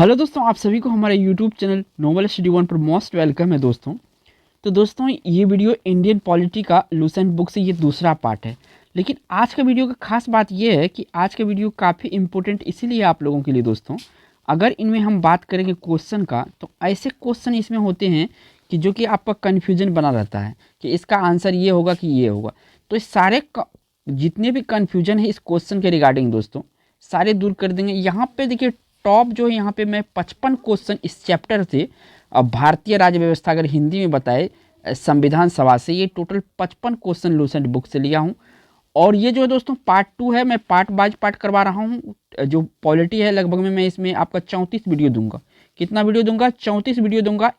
Hello दोस्तों, आप सभी को हमारे YouTube channel Noble Study One पर मोस्ट वेलकम है दोस्तों। तो दोस्तों, ये वीडियो इंडियन पॉलिटी का लूसेंट बुक से ये दूसरा पार्ट है। लेकिन आज का वीडियो का खास बात ये है कि आज का वीडियो काफ़ी इंपॉर्टेंट इसीलिए आप लोगों के लिए दोस्तों, अगर इनमें हम बात करेंगे क्वेश्चन का, तो ऐसे क्वेश्चन इसमें होते हैं कि जो कि आपका कन्फ्यूजन बना रहता है कि इसका आंसर ये होगा कि ये होगा। तो इस सारे जितने भी कन्फ्यूजन है इस क्वेश्चन के रिगार्डिंग दोस्तों, सारे दूर कर देंगे। यहाँ पे देखिए टॉप जो है, यहाँ पे मैं 55 क्वेश्चन इस चैप्टर से, भारतीय राज्य व्यवस्था अगर हिंदी में बताए संविधान सभा से, ये टोटल 55 क्वेश्चन लूसेंट बुक से लिया हूँ। और ये जो है दोस्तों पार्ट 2 है, मैं पार्ट बाय पार्ट करवा रहा हूँ। जो पॉलिटी है लगभग में मैं इसमें आपका 34 वीडियो दूंगा। कितना वीडियो दूंगा? 34 वीडियो दूंगा।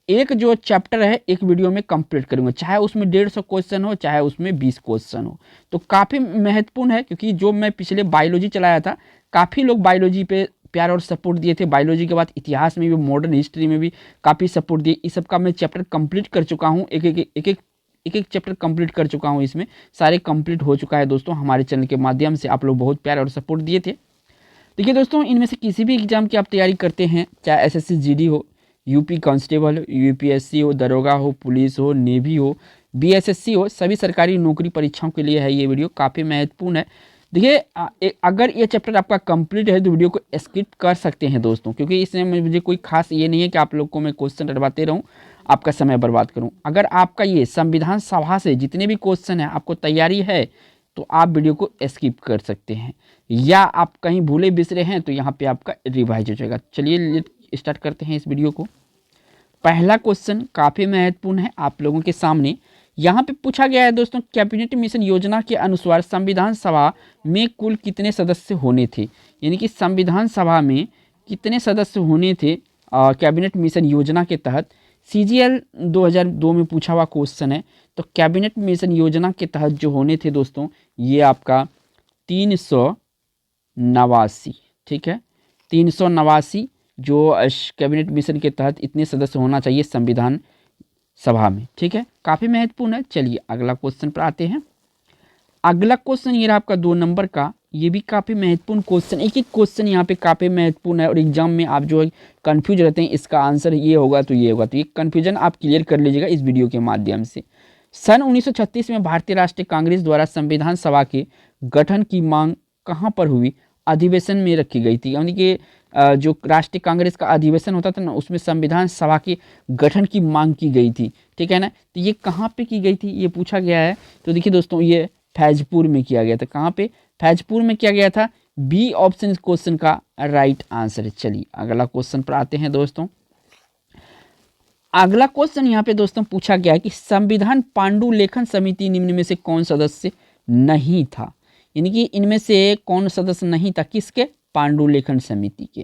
एक जो चैप्टर है एक वीडियो में कंप्लीट करूंगा, चाहे उसमें 150 क्वेश्चन हो, चाहे उसमें 20 क्वेश्चन हो। तो काफ़ी महत्वपूर्ण है, क्योंकि जो मैं पिछले बायोलॉजी चलाया था, काफ़ी लोग बायोलॉजी पे प्यार और सपोर्ट दिए थे। बायोलॉजी के बाद इतिहास में भी, मॉडर्न हिस्ट्री में भी काफ़ी सपोर्ट दिए। इस सब का मैं चैप्टर कंप्लीट कर चुका हूँ। एक चैप्टर कंप्लीट कर चुका हूँ। इसमें सारे कंप्लीट हो चुका है दोस्तों। हमारे चैनल के माध्यम से आप लोग बहुत प्यार और सपोर्ट दिए थे। देखिए दोस्तों, इनमें से किसी भी एग्जाम की आप तैयारी करते हैं, चाहे एसएससी जीडी हो, यूपी कांस्टेबल हो, यूपीएससी हो, दरोगा हो, पुलिस हो, नेवी हो, बीएसएससी हो, सभी सरकारी नौकरी परीक्षाओं के लिए है ये वीडियो, काफ़ी महत्वपूर्ण है। देखिए अगर ये चैप्टर आपका कंप्लीट है तो वीडियो को स्किप कर सकते हैं दोस्तों, क्योंकि इसमें मुझे कोई खास ये नहीं है कि आप लोग को मैं क्वेश्चन रटवाते रहूँ, आपका समय बर्बाद करूँ। अगर आपका ये संविधान सभा से जितने भी क्वेश्चन है आपको तैयारी है, तो आप वीडियो को स्किप कर सकते हैं, या आप कहीं भूले बिसरे हैं तो यहाँ पे आपका रिवाइज हो जाएगा। चलिए स्टार्ट करते हैं इस वीडियो को। पहला क्वेश्चन काफ़ी महत्वपूर्ण है आप लोगों के सामने। यहाँ पे पूछा गया है दोस्तों, कैबिनेट मिशन योजना के अनुसार संविधान सभा में कुल कितने सदस्य होने थे? यानी कि संविधान सभा में कितने सदस्य होने थे कैबिनेट मिशन योजना के तहत। सीजीएल 2002 में पूछा हुआ क्वेश्चन है। तो कैबिनेट मिशन योजना के तहत जो होने थे दोस्तों, ये आपका 389, ठीक है, 389 जो कैबिनेट मिशन के तहत इतने सदस्य होना चाहिए संविधान सभा में, ठीक है, काफ़ी महत्वपूर्ण है। चलिए अगला क्वेश्चन पर आते हैं। अगला क्वेश्चन ये रहा आपका 2 नंबर का, ये भी काफ़ी महत्वपूर्ण क्वेश्चन। एक एक क्वेश्चन यहाँ पे काफ़ी महत्वपूर्ण है, और एग्जाम में आप जो है कन्फ्यूज रहते हैं, इसका आंसर ये होगा तो ये होगा, तो ये कन्फ्यूजन आप क्लियर कर लीजिएगा इस वीडियो के माध्यम से। सन 1936 में भारतीय राष्ट्रीय कांग्रेस द्वारा संविधान सभा के गठन की मांग कहाँ पर हुई? अधिवेशन में रखी गई थी। यानी कि जो राष्ट्रीय कांग्रेस का अधिवेशन होता था ना, उसमें संविधान सभा के गठन की मांग की गई थी, ठीक है ना। तो ये कहाँ पे की गई थी ये पूछा गया है। तो देखिए दोस्तों, ये फैजपुर में किया गया था। कहाँ पे? फैजपुर में किया गया था। बी ऑप्शन इस क्वेश्चन का राइट आंसर है। चलिए अगला क्वेश्चन पर आते हैं दोस्तों। अगला क्वेश्चन यहाँ पे दोस्तों पूछा गया है कि संविधान पांडुलेखन समिति निम्न में से कौन सदस्य नहीं था? यानी कि इनमें से कौन सदस्य नहीं था? किसके? पांडुलेखन समिति के।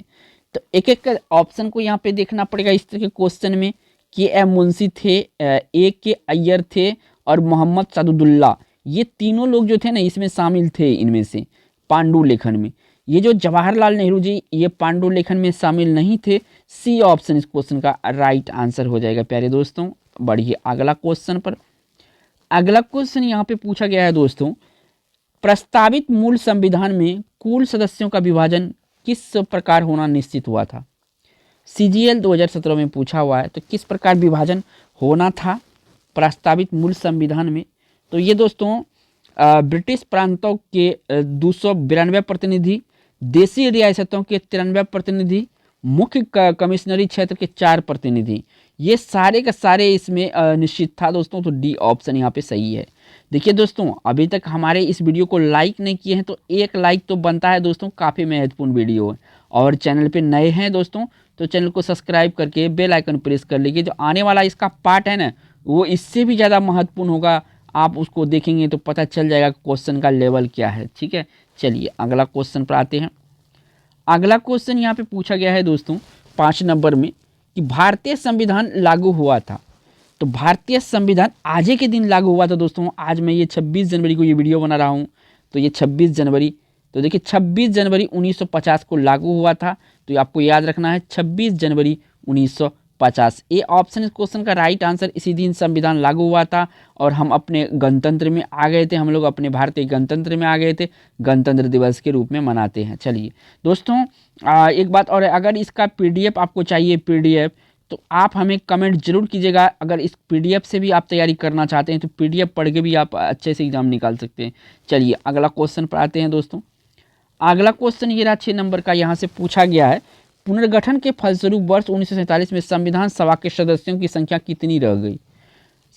तो एक एक ऑप्शन को यहाँ पे देखना पड़ेगा इस तरह के क्वेश्चन में। के एम मुंशी थे, ए के अय्यर थे, और मोहम्मद सादुल्ला, ये तीनों लोग जो थे ना इसमें शामिल थे, इनमें से पांडुलेखन में। ये जो जवाहरलाल नेहरू जी, ये पांडुलेखन में शामिल नहीं थे। सी ऑप्शन इस क्वेश्चन का राइट आंसर हो जाएगा प्यारे दोस्तों। बढ़िए अगला क्वेश्चन पर। अगला क्वेश्चन यहाँ पे पूछा गया है दोस्तों, प्रस्तावित मूल संविधान में कुल सदस्यों का विभाजन किस प्रकार होना निश्चित हुआ था? सीजीएल 2017 में पूछा हुआ है। तो किस प्रकार विभाजन होना था प्रस्तावित मूल संविधान में? तो ये दोस्तों ब्रिटिश प्रांतों के 292 प्रतिनिधि, देशी रियासतों के 93 प्रतिनिधि, मुख्य कमिश्नरी क्षेत्र के 4 प्रतिनिधि, ये सारे का सारे इसमें निश्चित था दोस्तों। तो डी ऑप्शन यहाँ पे सही है। देखिए दोस्तों, अभी तक हमारे इस वीडियो को लाइक नहीं किए हैं तो एक लाइक तो बनता है दोस्तों, काफ़ी महत्वपूर्ण वीडियो है। और चैनल पे नए हैं दोस्तों तो चैनल को सब्सक्राइब करके बेल आइकन प्रेस कर लीजिए। जो आने वाला इसका पार्ट है ना, वो इससे भी ज़्यादा महत्वपूर्ण होगा। आप उसको देखेंगे तो पता चल जाएगा क्वेश्चन का लेवल क्या है, ठीक है। चलिए अगला क्वेश्चन पर आते हैं। अगला क्वेश्चन यहाँ पे पूछा गया है दोस्तों 5 नंबर में कि भारतीय संविधान लागू हुआ था। तो भारतीय संविधान आज के दिन लागू हुआ था दोस्तों। आज मैं ये 26 जनवरी को ये वीडियो बना रहा हूँ, तो ये 26 जनवरी, तो देखिए 26 जनवरी 1950 को लागू हुआ था। तो आपको याद रखना है 26 जनवरी 1950। ए ऑप्शन इस क्वेश्चन का राइट आंसर। इसी दिन संविधान लागू हुआ था और हम अपने गणतंत्र में आ गए थे, हम लोग अपने भारतीय गणतंत्र में आ गए थे, गणतंत्र दिवस के रूप में मनाते हैं। चलिए दोस्तों, एक बात और है, अगर इसका पीडीएफ आपको चाहिए पीडीएफ, तो आप हमें कमेंट जरूर कीजिएगा। अगर इस पीडीएफ से भी आप तैयारी करना चाहते हैं तो पीडीएफ पढ़ के भी आप अच्छे से एग्जाम निकाल सकते हैं। चलिए अगला क्वेश्चन पर आते हैं दोस्तों। अगला क्वेश्चन ये रहा 6 नंबर का। यहाँ से पूछा गया है, पुनर्गठन के फलस्वरूप वर्ष 1947 में संविधान सभा के सदस्यों की संख्या कितनी रह गई?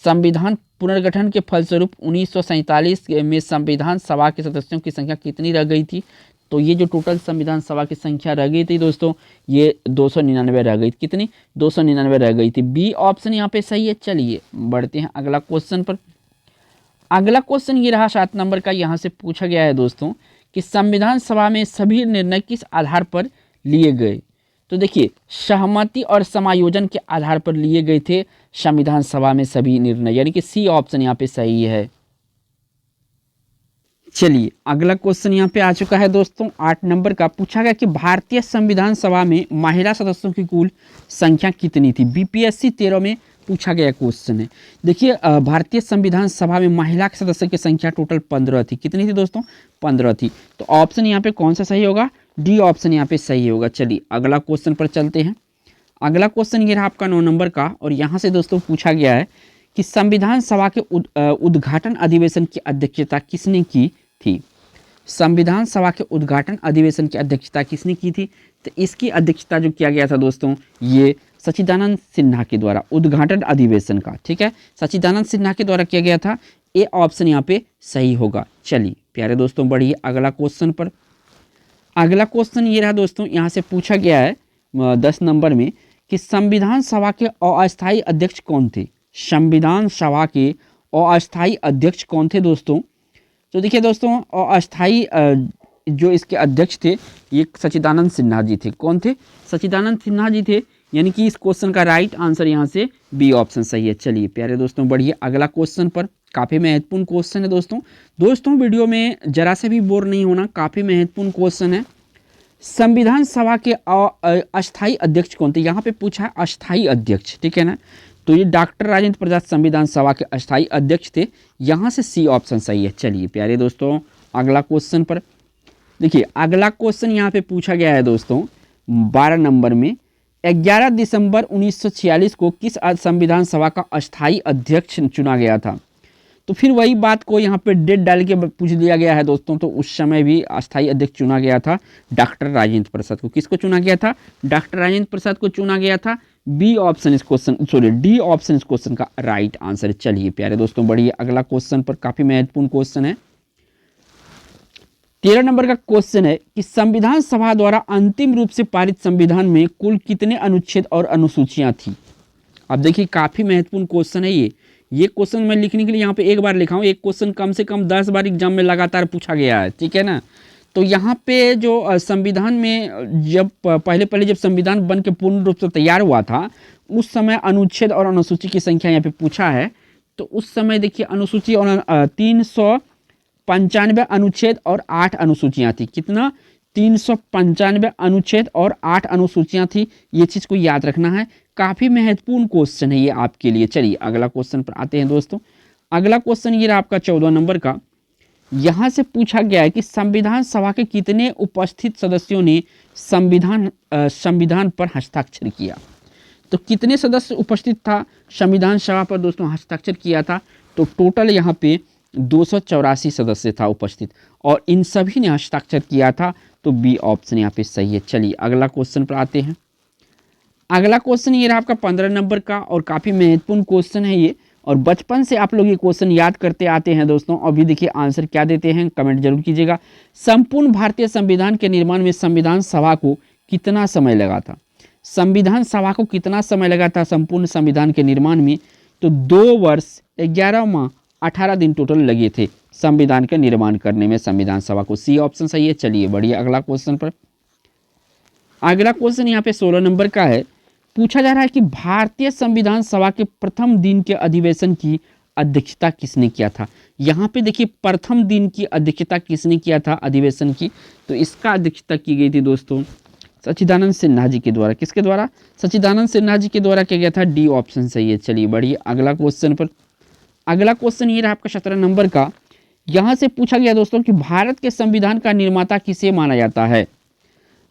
संविधान पुनर्गठन के फलस्वरूप 1947 में संविधान सभा के सदस्यों की संख्या कितनी रह गई थी? तो ये जो टोटल संविधान सभा की संख्या रह गई थी दोस्तों, ये 299 रह गई। कितनी? 299 रह गई थी। बी ऑप्शन यहाँ पे सही है। चलिए बढ़ते हैं अगला क्वेश्चन पर। अगला क्वेश्चन ये रहा 7 नंबर का। यहाँ से पूछा गया है दोस्तों कि संविधान सभा में सभी निर्णय किस आधार पर लिए गए? तो देखिए, सहमति और समायोजन के आधार पर लिए गए थे संविधान सभा में सभी निर्णय, यानी कि सी ऑप्शन यहाँ पे सही है। चलिए अगला क्वेश्चन यहाँ पे आ चुका है दोस्तों 8 नंबर का। पूछा गया कि भारतीय संविधान सभा में महिला सदस्यों की कुल संख्या कितनी थी? बीपीएससी 13 में पूछा गया क्वेश्चन है। देखिए, भारतीय संविधान सभा में महिला के सदस्य की संख्या टोटल 15 थी। कितनी थी दोस्तों? 15 थी। तो ऑप्शन यहाँ पे कौन सा सही होगा? डी ऑप्शन यहाँ पे सही होगा। चलिए अगला क्वेश्चन पर चलते हैं। अगला क्वेश्चन ये रहा आपका 9 नंबर का, और यहाँ से दोस्तों पूछा गया है कि संविधान सभा के उद्घाटन अधिवेशन की अध्यक्षता किसने की थी? संविधान सभा के उद्घाटन अधिवेशन की अध्यक्षता किसने की थी? तो इसकी अध्यक्षता जो किया गया था दोस्तों, ये सच्चिदानंद सिन्हा के द्वारा, उद्घाटन अधिवेशन का, ठीक है, सच्चिदानंद सिन्हा के द्वारा किया गया था। ए ऑप्शन यहाँ पे सही होगा। चलिए प्यारे दोस्तों बढ़िए अगला क्वेश्चन पर। अगला क्वेश्चन ये रहा दोस्तों, यहाँ से पूछा गया है 10 नंबर में कि संविधान सभा के अस्थायी अध्यक्ष कौन थे? संविधान सभा के अस्थायी अध्यक्ष कौन थे दोस्तों? तो देखिए दोस्तों, अस्थायी जो इसके अध्यक्ष थे ये सच्चिदानंद सिन्हा जी थे। कौन थे? सच्चिदानंद सिन्हा जी थे, यानी कि इस क्वेश्चन का राइट आंसर यहाँ से बी ऑप्शन सही है। चलिए प्यारे दोस्तों बढ़िए अगला क्वेश्चन पर। काफ़ी महत्वपूर्ण क्वेश्चन है दोस्तों वीडियो में जरा से भी बोर नहीं होना, काफ़ी महत्वपूर्ण क्वेश्चन है। संविधान सभा के अस्थायी अध्यक्ष कौन थे? यहाँ पे पूछा है अस्थायी अध्यक्ष, ठीक है ना। तो ये डॉक्टर राजेंद्र प्रसाद संविधान सभा के अस्थायी अध्यक्ष थे। यहाँ से सी ऑप्शन सही है। चलिए प्यारे दोस्तों अगला क्वेश्चन पर देखिए। अगला क्वेश्चन यहाँ पे पूछा गया है दोस्तों 12 नंबर में, 11 दिसंबर 1946 को किस संविधान सभा का अस्थायी अध्यक्ष चुना गया था? तो फिर वही बात को यहाँ पे डेट डाल के पूछ दिया गया है दोस्तों। तो उस समय भी अस्थायी अध्यक्ष चुना गया था डॉक्टर राजेंद्र प्रसाद को। किसको चुना गया था? डॉक्टर राजेंद्र प्रसाद को चुना गया था। बी ऑप्शन इस क्वेश्चन, सॉरी डी ऑप्शन इस क्वेश्चन का राइट आंसर। चलिए प्यारे दोस्तों बढ़िए अगला क्वेश्चन पर। काफी महत्वपूर्ण क्वेश्चन है। 13 नंबर का क्वेश्चन है कि संविधान सभा द्वारा अंतिम रूप से पारित संविधान में कुल कितने अनुच्छेद और अनुसूचियां थी? अब देखिए काफी महत्वपूर्ण क्वेश्चन है ये क्वेश्चन मैं लिखने के लिए यहाँ पे एक बार लिखा हूँ। एक क्वेश्चन कम से कम 10 बार एग्जाम में लगातार पूछा गया है, ठीक है ना। तो यहाँ पे जो संविधान में जब पहले जब संविधान बन के पूर्ण रूप से तैयार हुआ था, उस समय अनुच्छेद और अनुसूची की संख्या यहाँ पे पूछा है। तो उस समय देखिए अनुसूची और 395 अनुच्छेद और 8 अनुसूचियाँ थी। कितना? 395 अनुच्छेद और 8 अनुसूचियाँ थी। ये चीज़ को याद रखना है, काफ़ी महत्वपूर्ण क्वेश्चन है ये आपके लिए। चलिए अगला क्वेश्चन पर आते हैं दोस्तों। अगला क्वेश्चन ये रहा आपका 14 नंबर का। यहाँ से पूछा गया है कि संविधान सभा के कितने उपस्थित सदस्यों ने संविधान पर हस्ताक्षर किया? तो कितने सदस्य उपस्थित था संविधान सभा पर दोस्तों हस्ताक्षर किया था? तो टोटल यहाँ पे 284 सदस्य था उपस्थित, और इन सभी ने हस्ताक्षर किया था। तो बी ऑप्शन यहाँ पे सही है। चलिए अगला क्वेश्चन पर आते हैं। अगला क्वेश्चन ये रहा आपका 15 नंबर का, और काफ़ी महत्वपूर्ण क्वेश्चन है ये, और बचपन से आप लोग ये क्वेश्चन याद करते आते हैं दोस्तों। अभी देखिए आंसर क्या देते हैं, कमेंट जरूर कीजिएगा। संपूर्ण भारतीय संविधान के निर्माण में संविधान सभा को कितना समय लगा था? संविधान सभा को कितना समय लगा था संपूर्ण संविधान के निर्माण में? तो 2 वर्ष 11 माह 18 दिन टोटल लगे थे संविधान के निर्माण करने में संविधान सभा को। सी ऑप्शन सही है। चलिए बढ़िए अगला क्वेश्चन पर। अगला क्वेश्चन यहाँ पे 16 नंबर का है। पूछा जा रहा है कि भारतीय संविधान सभा के प्रथम दिन के अधिवेशन की अध्यक्षता किसने किया था? यहाँ पे देखिए प्रथम दिन की अध्यक्षता किसने किया था अधिवेशन की? तो इसका अध्यक्षता की गई थी दोस्तों सच्चिदानंद सिन्हा जी के द्वारा। किसके द्वारा? सच्चिदानंद सिन्हा जी के द्वारा किया गया था। डी ऑप्शन सही है। चलिए बढ़िए अगला क्वेश्चन पर। अगला क्वेश्चन ये रहा आपका 17 नंबर का। यहाँ से पूछा गया दोस्तों कि भारत के संविधान का निर्माता किसे माना जाता है?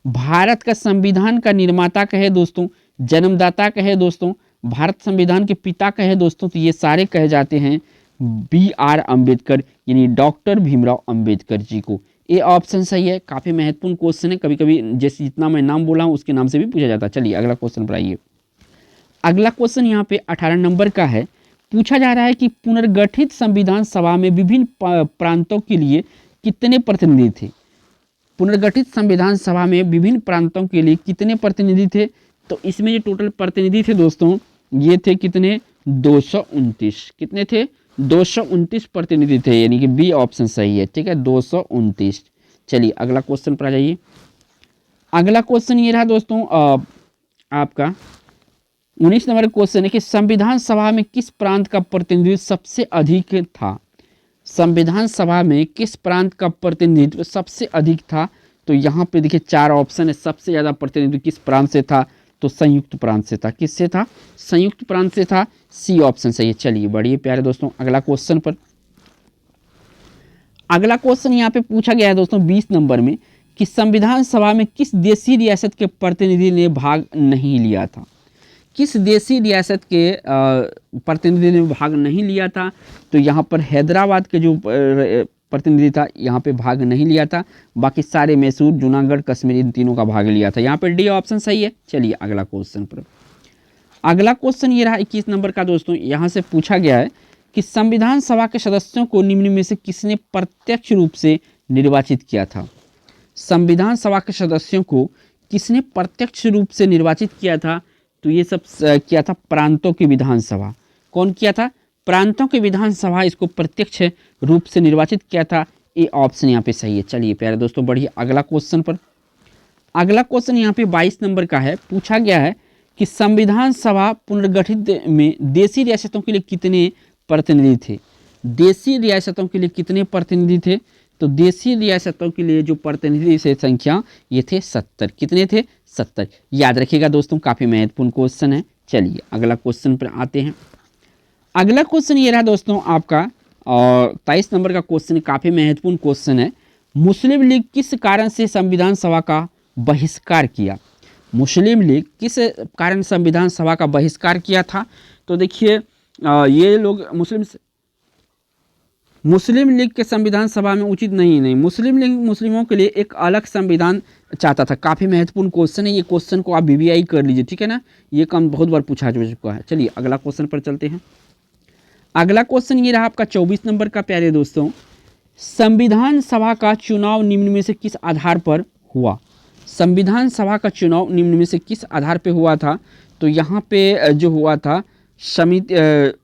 भारत का संविधान का निर्माता कहे दोस्तों, जन्मदाता कहे दोस्तों, भारत संविधान के पिता कहे दोस्तों, तो ये सारे कहे जाते हैं BR अम्बेडकर यानी डॉक्टर भीमराव अम्बेडकर जी को। ए ऑप्शन सही है। काफ़ी महत्वपूर्ण क्वेश्चन है, कभी कभी जैसे जितना मैं नाम बोला हूँ उसके नाम से भी पूछा जाता है। चलिए अगला क्वेश्चन पर आइए। अगला क्वेश्चन यहाँ पे 18 नंबर का है। पूछा जा रहा है कि पुनर्गठित संविधान सभा में विभिन्न प्रांतों के लिए कितने प्रतिनिधि थे? पुनर्गठित संविधान सभा में विभिन्न प्रांतों के लिए कितने प्रतिनिधि थे? तो इसमें जो टोटल प्रतिनिधि थे दोस्तों ये थे कितने? 229। कितने थे? 229 प्रतिनिधि थे, यानी कि बी ऑप्शन सही है। ठीक है 229। चलिए अगला क्वेश्चन पर आ जाइए। अगला क्वेश्चन ये रहा दोस्तों आपका 19 नंबर क्वेश्चन है कि संविधान सभा में किस प्रांत का प्रतिनिधित्व सबसे अधिक था? संविधान सभा में किस प्रांत का प्रतिनिधित्व सबसे अधिक था? तो यहाँ पे देखिए 4 ऑप्शन है। सबसे ज़्यादा प्रतिनिधित्व किस प्रांत से था? तो संयुक्त प्रांत से था। किससे था? संयुक्त प्रांत से था। सी ऑप्शन सही है। चलिए बढ़िए प्यारे दोस्तों अगला क्वेश्चन पर। अगला क्वेश्चन यहाँ पे पूछा गया है दोस्तों 20 नंबर में कि संविधान सभा में किस देशी रियासत के प्रतिनिधि ने भाग नहीं लिया था? किस देशी रियासत के प्रतिनिधि ने भाग नहीं लिया था? तो यहाँ पर हैदराबाद के जो प्रतिनिधि था यहाँ पे भाग नहीं लिया था। बाकी सारे मैसूर, जूनागढ़, कश्मीर इन तीनों का भाग लिया था। यहाँ पे डी ऑप्शन सही है। चलिए अगला क्वेश्चन पर। अगला क्वेश्चन ये रहा 21 नंबर का दोस्तों। यहाँ से पूछा गया है कि संविधान सभा के सदस्यों को निम्न में से किसने प्रत्यक्ष रूप से निर्वाचित किया था? संविधान सभा के सदस्यों को किसने प्रत्यक्ष रूप से निर्वाचित किया था? तो ये सब किया था प्रांतों की विधानसभा। कौन किया था? प्रांतों की विधानसभा इसको प्रत्यक्ष रूप से निर्वाचित किया था। ए ऑप्शन यहाँ पे सही है। चलिए प्यारे दोस्तों बढ़िए अगला क्वेश्चन पर। अगला क्वेश्चन यहाँ पे 22 नंबर का है। पूछा गया है कि संविधान सभा पुनर्गठित में देशी रियासतों के लिए कितने प्रतिनिधि थे? देशी रियासतों के लिए कितने प्रतिनिधि थे? तो देशी रियासतों के लिए जो प्रतिनिधि से संख्या ये थे 70। कितने थे? 70। याद रखिएगा दोस्तों काफ़ी महत्वपूर्ण क्वेश्चन है। चलिए अगला क्वेश्चन पर आते हैं। अगला क्वेश्चन ये रहा दोस्तों आपका और 23 नंबर का क्वेश्चन काफ़ी महत्वपूर्ण क्वेश्चन है। मुस्लिम लीग किस कारण से संविधान सभा का बहिष्कार किया? मुस्लिम लीग किस कारण संविधान सभा का बहिष्कार किया था? तो देखिए ये लोग मुस्लिम लीग के संविधान सभा में उचित नहीं मुस्लिम लीग मुस्लिमों के लिए एक अलग संविधान चाहता था। काफ़ी महत्वपूर्ण क्वेश्चन है। ये क्वेश्चन को आप VVI कर लीजिए, ठीक है ना। ये काम बहुत बार पूछा जा चुका है। चलिए अगला क्वेश्चन पर चलते हैं। अगला क्वेश्चन ये रहा आपका 24 नंबर का प्यारे दोस्तों। संविधान सभा का चुनाव निम्न में से किस आधार पर हुआ? संविधान सभा का चुनाव निम्न में से किस आधार पर हुआ था? तो यहाँ पे जो हुआ था समिति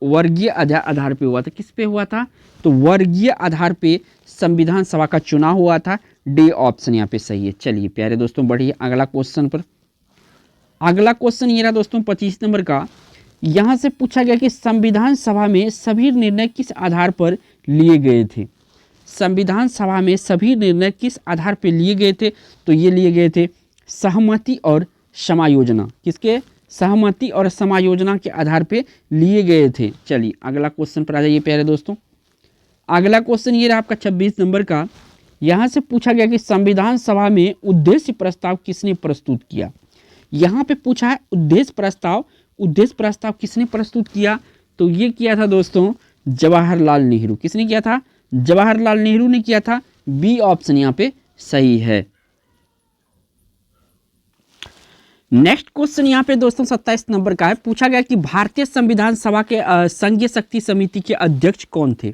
वर्गीय आधार पे हुआ था। किस पे हुआ था? तो वर्गीय आधार पे संविधान सभा का चुनाव हुआ था। डी ऑप्शन यहाँ पे सही है। चलिए प्यारे दोस्तों बढ़िए अगला क्वेश्चन पर। अगला क्वेश्चन ये रहा दोस्तों 25 नंबर का। यहाँ से पूछा गया कि संविधान सभा में सभी निर्णय किस आधार पर लिए गए थे? संविधान सभा में सभी निर्णय किस आधार पर लिए गए थे? तो ये लिए गए थे सहमति और समायोजना। किसके? सहमति और समायोजना के आधार पे लिए गए थे। चलिए अगला क्वेश्चन पर आ जाइए प्यारे दोस्तों। अगला क्वेश्चन ये रहा आपका 26 नंबर का। यहाँ से पूछा गया कि संविधान सभा में उद्देश्य प्रस्ताव किसने प्रस्तुत किया? यहाँ पे पूछा है उद्देश्य प्रस्ताव किसने प्रस्तुत किया? तो ये किया था दोस्तों जवाहरलाल नेहरू। किसने किया था? जवाहरलाल नेहरू ने किया था। बी ऑप्शन यहाँ पे सही है। नेक्स्ट क्वेश्चन यहाँ पे दोस्तों 27 नंबर का है। पूछा गया कि भारतीय संविधान सभा के संघीय शक्ति समिति के अध्यक्ष कौन थे?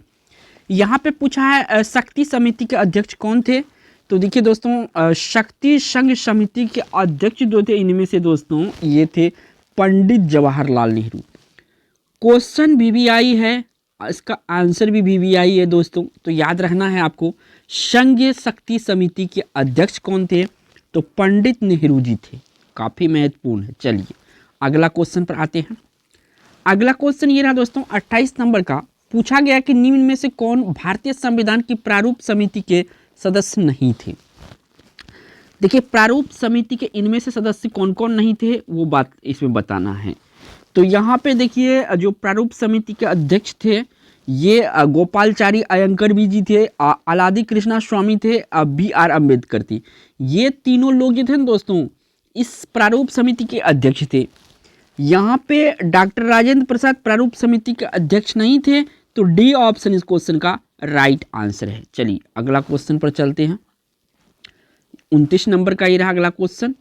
यहाँ पे पूछा है शक्ति समिति के अध्यक्ष कौन थे? तो देखिए दोस्तों शक्ति संघ समिति के अध्यक्ष जो थे इनमें से दोस्तों ये थे पंडित जवाहरलाल नेहरू। क्वेश्चन VVI है, इसका आंसर भी VVI है दोस्तों, तो याद रखना है आपको। संघीय शक्ति समिति के अध्यक्ष कौन थे? तो पंडित नेहरू जी थे। काफ़ी महत्वपूर्ण है। चलिए अगला क्वेश्चन पर आते हैं। अगला क्वेश्चन ये रहा दोस्तों 28 नंबर का। पूछा गया कि निम्न में से कौन भारतीय संविधान की प्रारूप समिति के सदस्य नहीं थे? देखिए प्रारूप समिति के इनमें से सदस्य कौन कौन नहीं थे वो बात इसमें बताना है। तो यहाँ पे देखिए जो प्रारूप समिति के अध्यक्ष थे ये गोपालचारी अयंकर भी जी थे, अलादी कृष्णा स्वामी थे, BR अम्बेडकर थी। ये तीनों लोग जो थे ना दोस्तों इस प्रारूप समिति के अध्यक्ष थे। यहाँ पे डॉक्टर राजेंद्र प्रसाद प्रारूप समिति के अध्यक्ष नहीं थे, तो डी ऑप्शन इस क्वेश्चन का राइट आंसर है। चलिए अगला क्वेश्चन पर चलते हैं। 29 नंबर का ये रहा अगला क्वेश्चन।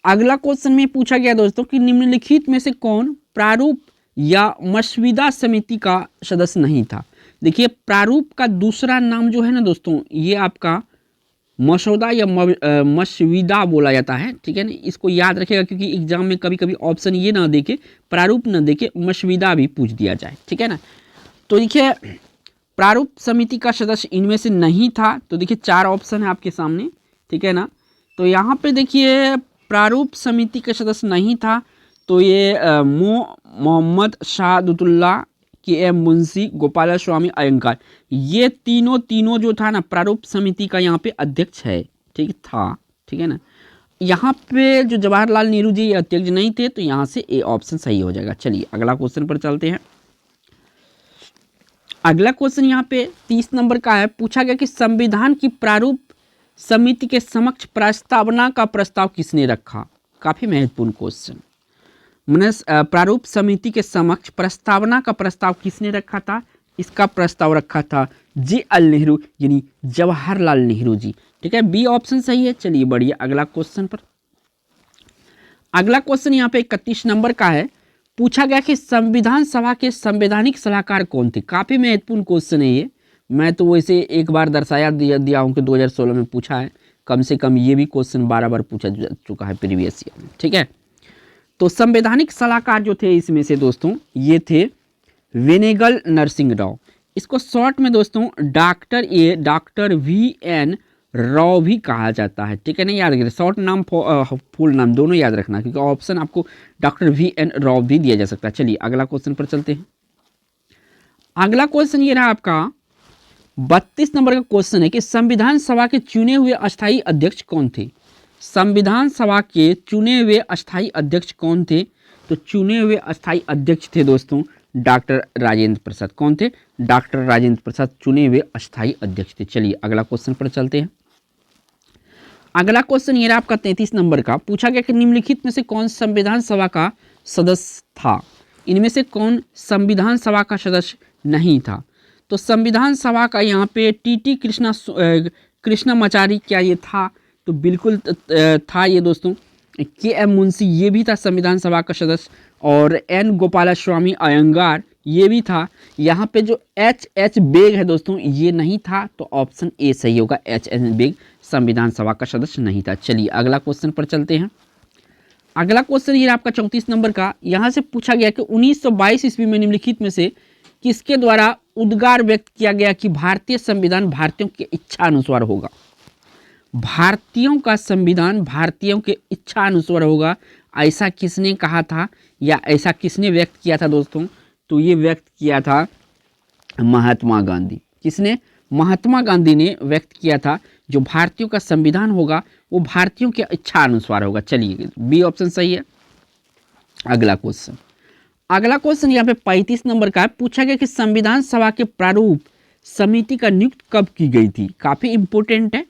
अगला क्वेश्चन में पूछा गया दोस्तों कि निम्नलिखित में से कौन प्रारूप या मसविदा समिति का सदस्य नहीं था। देखिए प्रारूप का दूसरा नाम जो है ना दोस्तों ये आपका मसौदा या मसविदा बोला जाता है, ठीक है ना। इसको याद रखिएगा क्योंकि एग्जाम में कभी कभी ऑप्शन ये ना देके प्रारूप ना देके मसविदा भी पूछ दिया जाए, ठीक है ना। तो देखिए प्रारूप समिति का सदस्य इनमें से नहीं था, तो देखिए 4 ऑप्शन है आपके सामने, ठीक है ना। तो यहाँ पे देखिए प्रारूप समिति का सदस्य नहीं था, तो ये मोहम्मद शहादतुल्लाह, KM मुंशी, गोपाल स्वामी अयंगार, ये तीनों जो था ना प्रारूप समिति का यहाँ पे अध्यक्ष है, ठीक है ना। यहाँ पे जो जवाहरलाल नेहरू जी अध्यक्ष नहीं थे, तो यहाँ से ए ऑप्शन सही हो जाएगा। चलिए अगला क्वेश्चन पर चलते हैं। अगला क्वेश्चन यहाँ पे 30 नंबर का है। पूछा गया कि संविधान की प्रारूप समिति के समक्ष प्रस्तावना का प्रस्ताव किसने रखा। काफी महत्वपूर्ण क्वेश्चन। प्रारूप समिति के समक्ष प्रस्तावना का प्रस्ताव किसने रखा था। इसका प्रस्ताव रखा था JL नेहरू यानी जवाहरलाल नेहरू जी, ठीक है। बी ऑप्शन सही है। चलिए बढ़िया अगला क्वेश्चन पर। अगला क्वेश्चन यहाँ पे 31 नंबर का है। पूछा गया कि संविधान सभा के संवैधानिक सलाहकार कौन थे। काफी महत्वपूर्ण क्वेश्चन है ये। मैं तो वैसे एक बार दर्शाया दिया हूँ कि 2016 में पूछा है, कम से कम ये भी क्वेश्चन 12 बार पूछा जा चुका है प्रीवियस ईयर में, ठीक है। तो संवैधानिक सलाहकार जो थे इसमें से दोस्तों ये थे वेनेगल नरसिंह राव। इसको शॉर्ट में दोस्तों डॉक्टर VN राव भी कहा जाता है, ठीक है ना। याद रखिए शॉर्ट नाम फुल नाम दोनों याद रखना, क्योंकि ऑप्शन आपको डॉक्टर VN राव भी दिया जा सकता है। चलिए अगला क्वेश्चन पर चलते हैं। अगला क्वेश्चन ये रहा आपका 32 नंबर का क्वेश्चन है कि संविधान सभा के चुने हुए अस्थायी अध्यक्ष कौन थे। संविधान सभा के चुने हुए अस्थायी अध्यक्ष कौन थे। तो चुने हुए अस्थायी अध्यक्ष थे दोस्तों डॉक्टर राजेंद्र प्रसाद। कौन थे। डॉक्टर राजेंद्र प्रसाद चुने हुए अस्थायी अध्यक्ष थे। चलिए अगला क्वेश्चन पर चलते हैं। अगला क्वेश्चन ये रहा आपका 33 नंबर का। पूछा गया कि निम्नलिखित में से कौन संविधान सभा का सदस्य था। इनमें से कौन संविधान सभा का सदस्य नहीं था। तो संविधान सभा का यहाँ पे TT कृष्णामाचारी क्या ये था। तो बिल्कुल था ये दोस्तों। KM मुंशी ये भी था संविधान सभा का सदस्य, और N गोपालस्वामी अयंगार ये भी था। यहाँ पे जो H बेग है दोस्तों ये नहीं था, तो ऑप्शन ए सही होगा। H बेग संविधान सभा का सदस्य नहीं था। चलिए अगला क्वेश्चन पर चलते हैं। अगला क्वेश्चन ये आपका 34 नंबर का। यहाँ से पूछा गया कि 1922 ईस्वी में निम्नलिखित में से किसके द्वारा उद्गार व्यक्त किया गया कि भारतीय संविधान भारतीयों की इच्छा अनुसार होगा। भारतीयों का संविधान भारतीयों के इच्छा अनुसार होगा, ऐसा किसने कहा था या ऐसा किसने व्यक्त किया था दोस्तों। तो ये व्यक्त किया था महात्मा गांधी। किसने। महात्मा गांधी ने व्यक्त किया था जो भारतीयों का संविधान होगा वो भारतीयों की इच्छा अनुसार होगा। चलिए बी ऑप्शन सही है। अगला क्वेश्चन यहाँ पे 35 नंबर का है। पूछा गया कि संविधान सभा के प्रारूप समिति का नियुक्त कब की गई थी। काफी इंपोर्टेंट है।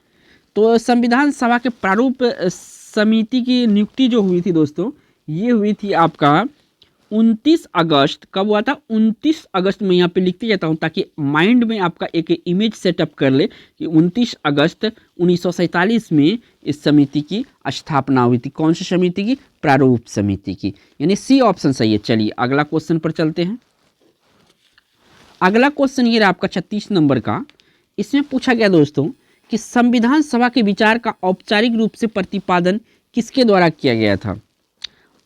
तो संविधान सभा के प्रारूप समिति की नियुक्ति जो हुई थी दोस्तों ये हुई थी आपका 29 अगस्त। कब हुआ था। 29 अगस्त में यहाँ पे लिखते जाता हूँ ताकि माइंड में आपका एक इमेज सेटअप कर ले कि 29 अगस्त 1947 में इस समिति की स्थापना हुई थी। कौन सी समिति की। प्रारूप समिति की, यानी सी ऑप्शन सही है। चलिए अगला क्वेश्चन पर चलते हैं। अगला क्वेश्चन ये रहा आपका 36 नंबर का। इसमें पूछा गया दोस्तों कि संविधान सभा के विचार का औपचारिक रूप से प्रतिपादन किसके द्वारा किया गया था।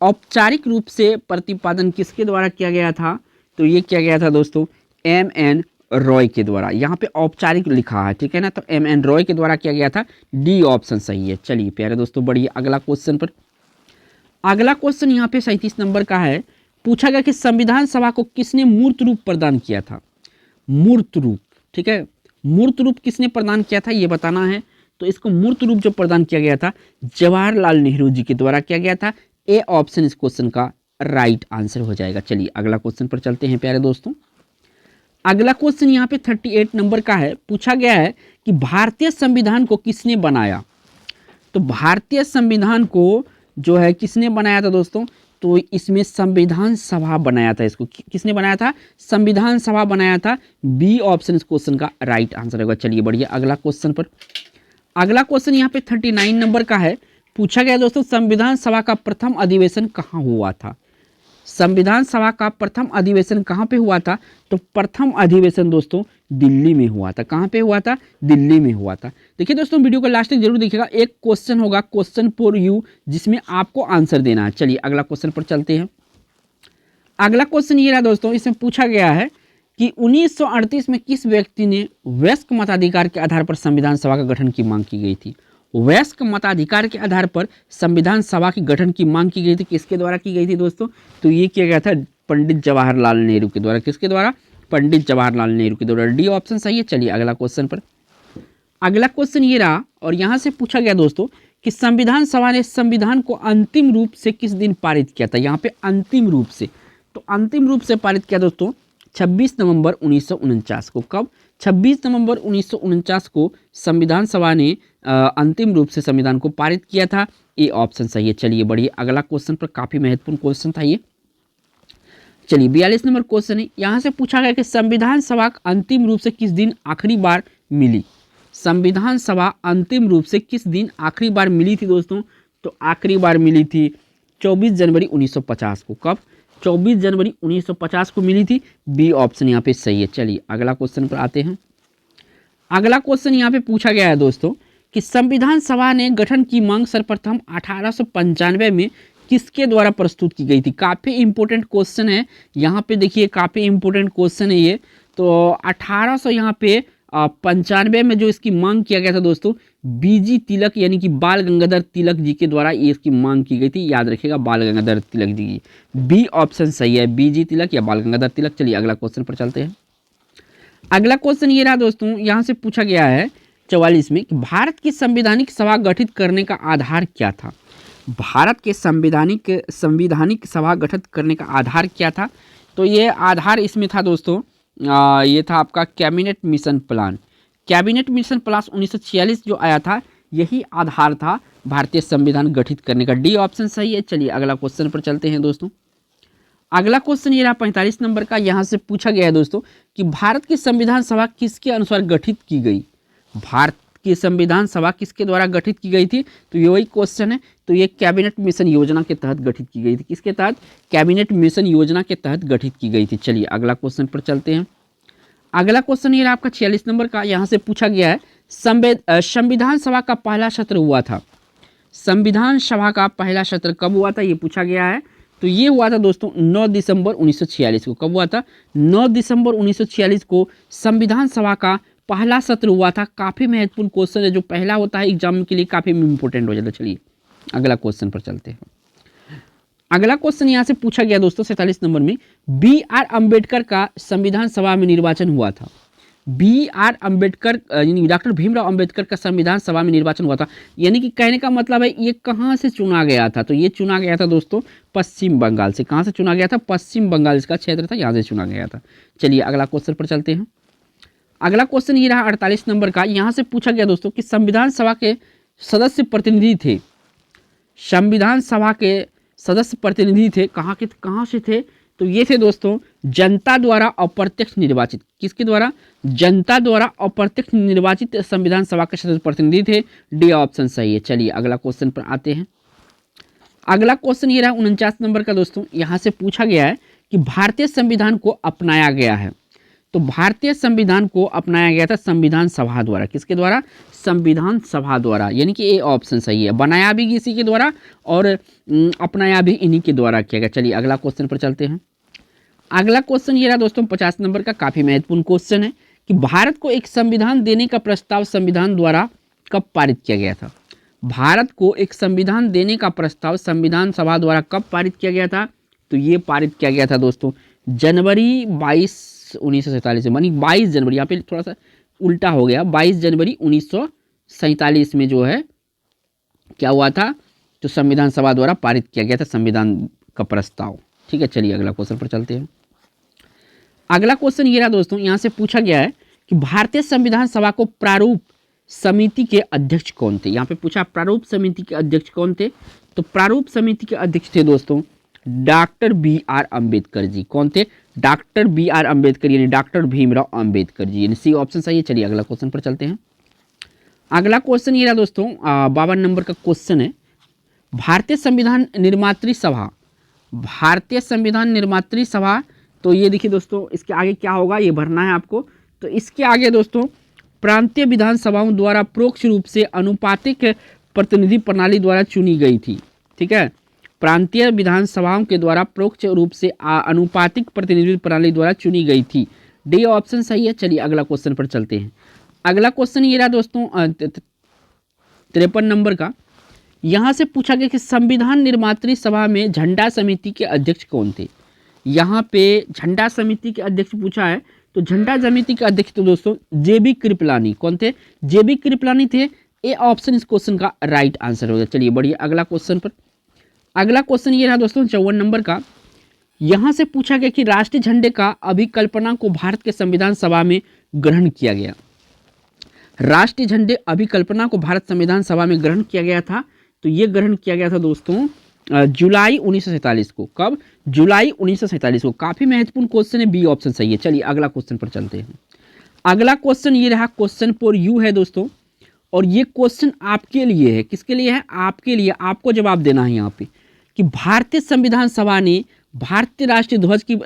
औपचारिक रूप से प्रतिपादन किसके द्वारा किया गया था। तो ये किया गया था दोस्तों M.N. रॉय के द्वारा। यहाँ पे औपचारिक लिखा है, ठीक है ना। तो M.N. रॉय के द्वारा किया गया था। डी ऑप्शन सही है। चलिए प्यारे दोस्तों बढ़िए अगला क्वेश्चन पर। अगला क्वेश्चन यहाँ पे 37 नंबर का है। पूछा गया कि संविधान सभा को किसने मूर्त रूप प्रदान किया था। मूर्त रूप, ठीक है। मूर्त रूप किसने प्रदान किया था ये बताना है। तो इसको मूर्त रूप जो प्रदान किया गया था जवाहरलाल नेहरू जी के द्वारा किया गया था। ए ऑप्शन इस क्वेश्चन का राइट आंसर हो जाएगा। चलिए अगला क्वेश्चन पर चलते हैं प्यारे दोस्तों। अगला क्वेश्चन यहाँ पे 38 नंबर का है। पूछा गया है कि भारतीय संविधान को किसने बनाया। तो भारतीय संविधान को जो है किसने बनाया था दोस्तों, तो इसमें संविधान सभा बनाया था। इसको किसने बनाया था, संविधान सभा बनाया था। बी ऑप्शन इस क्वेश्चन का राइट आंसर होगा। चलिए बढ़िया अगला क्वेश्चन पर। अगला क्वेश्चन यहाँ पे 39 नंबर का है। पूछा गया दोस्तों संविधान सभा का प्रथम अधिवेशन कहाँ हुआ था। संविधान सभा का प्रथम अधिवेशन कहाँ पे हुआ था, तो प्रथम अधिवेशन दोस्तों दिल्ली में हुआ था। कहाँ पे हुआ था, दिल्ली में हुआ था। देखिए दोस्तों वीडियो को लास्ट तक जरूर देखिएगा, एक क्वेश्चन होगा क्वेश्चन फॉर यू जिसमें आपको आंसर देना है। चलिए अगला क्वेश्चन पर चलते हैं। अगला क्वेश्चन ये रहा दोस्तों, इसमें पूछा गया है कि 1938 में किस व्यक्ति ने वयस्क मताधिकार के आधार पर संविधान सभा का गठन की मांग की गई थी। वयस्क मताधिकार के आधार पर संविधान सभा के गठन की मांग की गई थी। किसके द्वारा की गई थी दोस्तों, तो ये किया गया था पंडित जवाहरलाल नेहरू के द्वारा। किसके द्वारा, पंडित जवाहरलाल नेहरू के द्वारा। डी ऑप्शन सही है। चलिए अगला क्वेश्चन पर। अगला क्वेश्चन ये रहा और यहाँ से पूछा गया दोस्तों कि संविधान सभा ने संविधान को अंतिम रूप से किस दिन पारित किया था। यहाँ पे अंतिम रूप से, तो अंतिम रूप से पारित किया दोस्तों 26 नवंबर 1949 को। कब, 26 नवंबर 1949 को संविधान सभा ने अंतिम रूप से संविधान को पारित किया था। ये ऑप्शन सही है। चलिए बढ़िए अगला क्वेश्चन पर, काफी महत्वपूर्ण क्वेश्चन था ये। चलिए 42 नंबर क्वेश्चन है। यहाँ से पूछा गया कि संविधान सभा अंतिम रूप से किस दिन आखिरी बार मिली। संविधान सभा अंतिम रूप से किस दिन आखिरी बार मिली थी दोस्तों, तो आखिरी बार मिली थी 24 जनवरी 1950 को। कब, 24 जनवरी 1950 को मिली थी। बी ऑप्शन यहाँ पे सही है। चलिए अगला क्वेश्चन पर आते हैं। अगला क्वेश्चन यहाँ पे पूछा गया है दोस्तों कि संविधान सभा ने गठन की मांग सर्वप्रथम 1895 में किसके द्वारा प्रस्तुत की गई थी। काफ़ी इंपॉर्टेंट क्वेश्चन है यहाँ पे, देखिए काफ़ी इंपॉर्टेंट क्वेश्चन है ये। तो 1800 यहाँ पे 95 में जो इसकी मांग किया गया था दोस्तों, बीजी तिलक यानी कि बाल गंगाधर तिलक जी के द्वारा ये इसकी मांग की गई थी। याद रखिएगा बाल गंगाधर तिलक जी की। बी ऑप्शन सही है, बीजी तिलक या बाल गंगाधर तिलक। चलिए अगला क्वेश्चन पर चलते हैं। अगला क्वेश्चन ये रहा दोस्तों, यहाँ से पूछा गया है 44 में कि भारत की संवैधानिक सभा गठित करने का आधार क्या था। भारत के संवैधानिक सभा गठित करने का आधार क्या था, तो ये आधार इसमें था दोस्तों, ये था आपका cabinet mission plan. Cabinet mission plan 1946 जो आया था, यही आधार था भारतीय संविधान गठित करने का। डी ऑप्शन सही है। चलिए अगला क्वेश्चन पर चलते हैं दोस्तों। अगला क्वेश्चन ये रहा 45 नंबर का। यहाँ से पूछा गया है दोस्तों कि भारत की संविधान सभा किसके अनुसार गठित की गई। भारत की संविधान सभा किसके द्वारा गठित की गई थी, तो ये वही क्वेश्चन है। तो ये कैबिनेट मिशन योजना के तहत गठित की गई थी। किसके तहत, कैबिनेट मिशन योजना के तहत गठित की गई थी। चलिए अगला क्वेश्चन पर चलते हैं। अगला क्वेश्चन ये रहा आपका 46 नंबर का। यहाँ से पूछा गया है संविधान सभा का पहला सत्र हुआ था। संविधान सभा का पहला सत्र कब हुआ था, ये पूछा गया है। तो ये हुआ था दोस्तों 9 दिसंबर 1946 को। कब हुआ था, 9 दिसंबर 1946 को संविधान सभा का पहला सत्र हुआ था। काफ़ी महत्वपूर्ण क्वेश्चन है, जो पहला होता है एग्जाम के लिए काफ़ी इंपॉर्टेंट हो जाता है। चलिए अगला क्वेश्चन पर चलते हैं। अगला क्वेश्चन यहाँ से पूछा गया दोस्तों 47 नंबर में, बी आर अम्बेडकर का संविधान सभा में निर्वाचन हुआ था। बी आर अम्बेडकर यानी डॉक्टर भीमराव अम्बेडकर का संविधान सभा में निर्वाचन हुआ था। यानी कि कहने का मतलब है ये कहाँ से चुना गया था, तो ये चुना गया था दोस्तों पश्चिम बंगाल से। कहाँ से चुना गया था, पश्चिम बंगाल इसका क्षेत्र था, यहाँ से चुना गया था। चलिए अगला क्वेश्चन पर चलते हैं। अगला क्वेश्चन ये रहा 48 नंबर का। यहाँ से पूछा गया दोस्तों कि संविधान सभा के सदस्य प्रतिनिधि थे। संविधान सभा के सदस्य प्रतिनिधि थे, कहाँ से थे, तो ये थे दोस्तों जनता द्वारा अप्रत्यक्ष निर्वाचित। किसके द्वारा, जनता द्वारा अप्रत्यक्ष निर्वाचित संविधान सभा के सदस्य प्रतिनिधि थे। डी ऑप्शन सही है। चलिए अगला क्वेश्चन पर आते हैं। अगला क्वेश्चन ये रहा 49 नंबर का दोस्तों। यहाँ से पूछा गया है कि भारतीय संविधान को अपनाया गया है। तो भारतीय संविधान को अपनाया गया था संविधान सभा द्वारा। किसके द्वारा, संविधान सभा द्वारा। यानी कि ए ऑप्शन सही है, बनाया भी इसी के द्वारा और अपनाया भी इन्हीं के द्वारा किया गया। चलिए अगला क्वेश्चन पर चलते हैं। अगला क्वेश्चन ये रहा दोस्तों 50 नंबर का। काफ़ी महत्वपूर्ण क्वेश्चन है कि भारत को एक संविधान देने का प्रस्ताव संविधान द्वारा कब पारित किया गया था। भारत को एक संविधान देने का प्रस्ताव संविधान सभा द्वारा कब पारित किया गया था, तो ये पारित किया गया था दोस्तों जनवरी 22 1947 से, यानी 22 जनवरी। यहाँ पे थोड़ा सा उल्टा हो गया, 22 जनवरी 1947 में जो है क्या हुआ था, तो संविधान सभा द्वारा पारित किया गया था संविधान का प्रस्ताव। ठीक है, चलिए अगला क्वेश्चन पर चलते हैं। अगला क्वेश्चन ये रहा दोस्तों, यहाँ से पूछा गया है कि भारतीय संविधान सभा को प्रारूप समिति के अध्यक्ष कौन थे। यहाँ पे पूछा प्रारूप समिति के अध्यक्ष कौन थे, तो प्रारूप समिति के अध्यक्ष थे दोस्तों doctor B are Ambedkar ji. कौन थे, डॉक्टर बी आर अम्बेडकर यानी डॉक्टर भीमराव अम्बेडकर जी, यानी सी ऑप्शन सही है। चलिए अगला क्वेश्चन पर चलते हैं। अगला क्वेश्चन ये रहा दोस्तों 52 नंबर का क्वेश्चन है, भारतीय संविधान निर्मात्री सभा, भारतीय संविधान निर्मात्री सभा, तो ये देखिए दोस्तों इसके आगे क्या होगा ये भरना है आपको। तो इसके आगे दोस्तों प्रांतीय विधानसभाओं द्वारा परोक्ष रूप से अनुपातिक प्रतिनिधि प्रणाली द्वारा चुनी गई थी। ठीक है, प्रांतीय विधानसभाओं के द्वारा परोक्ष रूप से अनुपातिक प्रतिनिधि प्रणाली द्वारा चुनी गई थी। डी ऑप्शन सही है। चलिए अगला क्वेश्चन पर चलते हैं। अगला क्वेश्चन ये रहा दोस्तों 53 नंबर का, यहाँ से पूछा गया कि संविधान निर्मात्री सभा में झंडा समिति के अध्यक्ष कौन थे। यहाँ पे झंडा समिति के अध्यक्ष पूछा है, तो झंडा समिति के अध्यक्ष तो दोस्तों जेबी कृपलानी। कौन थे, जेबी कृपलानी थे। ए ऑप्शन इस क्वेश्चन का राइट आंसर होगा। चलिए बढ़िए अगला क्वेश्चन पर। अगला क्वेश्चन ये रहा दोस्तों 54 नंबर का, यहाँ से पूछा गया कि राष्ट्रीय झंडे का अभिकल्पना को भारत के संविधान सभा में ग्रहण किया गया। राष्ट्रीय झंडे अभिकल्पना को भारत संविधान सभा में ग्रहण किया गया था, तो ये ग्रहण किया गया था दोस्तों जुलाई 1947 को। कब, जुलाई 1947 को। काफी महत्वपूर्ण क्वेश्चन है, बी ऑप्शन सही है। चलिए अगला क्वेश्चन पर चलते हैं। अगला क्वेश्चन ये रहा, क्वेश्चन फॉर यू है दोस्तों, और ये क्वेश्चन आपके लिए है। किसके लिए है, आपके लिए। आपको जवाब देना है यहाँ पे कि भारतीय संविधान सभा ने भारतीय राष्ट्रीय ध्वज की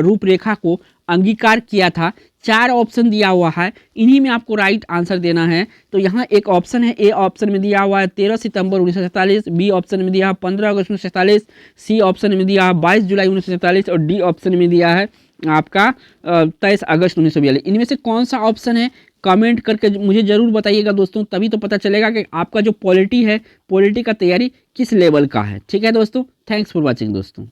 रूपरेखा को अंगीकार किया था। 4 ऑप्शन दिया हुआ है, इन्हीं में आपको राइट आंसर देना है। तो यहाँ एक ऑप्शन है, ए ऑप्शन में दिया हुआ है 13 सितंबर 1947, बी ऑप्शन में दिया है 15 अगस्त 1947, सी ऑप्शन में दिया है 22 जुलाई 1947 और डी ऑप्शन में दिया है आपका 23 अगस्त 1942। इनमें से कौन सा ऑप्शन है, कमेंट करके मुझे ज़रूर बताइएगा दोस्तों, तभी तो पता चलेगा कि आपका जो पॉलिटी है, पॉलिटी का तैयारी किस लेवल का है। ठीक है दोस्तों, थैंक्स फॉर वॉचिंग दोस्तों।